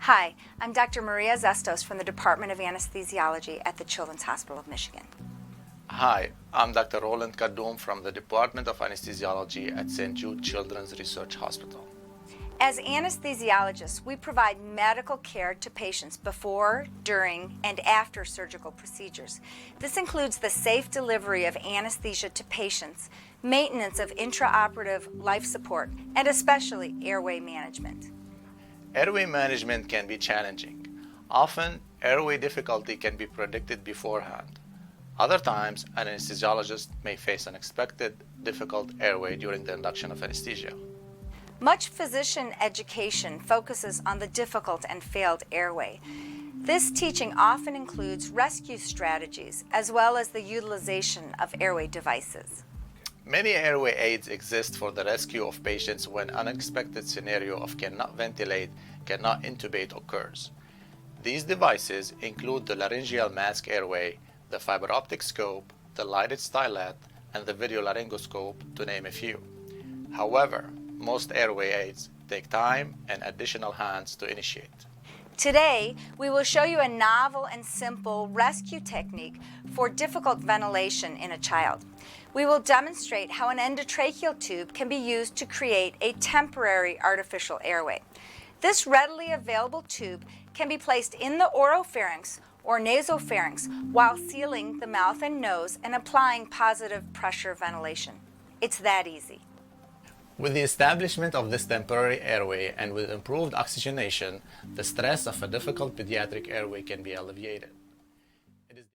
Hi, I'm Dr. Maria Zestos from the Department of Anesthesiology at the Children's Hospital of Michigan. Hi, I'm Dr. Roland Kaddoum from the Department of Anesthesiology at St. Jude Children's Research Hospital. As anesthesiologists, we provide medical care to patients before, during, and after surgical procedures. This includes the safe delivery of anesthesia to patients, maintenance of intraoperative life support, and especially airway management. Airway management can be challenging. Often, airway difficulty can be predicted beforehand. Other times, an anesthesiologist may face unexpected, difficult airway during the induction of anesthesia. Much physician education focuses on the difficult and failed airway. This teaching often includes rescue strategies as well as the utilization of airway devices. Many airway aids exist for the rescue of patients when unexpected scenario of cannot ventilate, cannot intubate occurs. These devices include the laryngeal mask airway, the fiber optic scope, the lighted stylet, and the video laryngoscope, to name a few. However, most airway aids take time and additional hands to initiate. Today, we will show you a novel and simple rescue technique for difficult ventilation in a child. We will demonstrate how an endotracheal tube can be used to create a temporary artificial airway. This readily available tube can be placed in the oropharynx or naso-pharynx while sealing the mouth and nose and applying positive pressure ventilation. It's that easy. With the establishment of this temporary airway and with improved oxygenation, the stress of a difficult pediatric airway can be alleviated.